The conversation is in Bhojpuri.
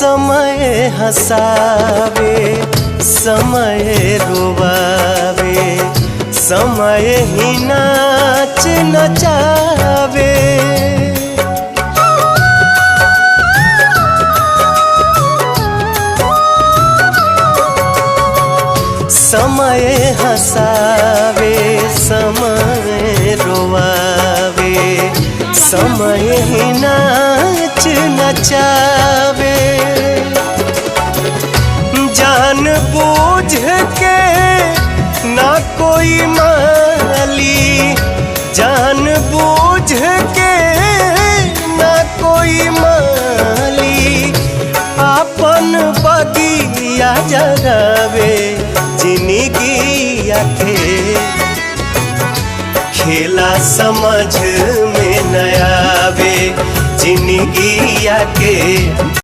समय हंसावे समय रुवावे, समय ही नाच नचावे। समय हंसावे समय रुवावे, समय ही नाच नचावे। जान बूझ के ना कोई माली, जान बूझ के ना कोई माली, आपन बगिया जगावे। जिंदगिया के खेला समझ में न आवे, जिंदगिया के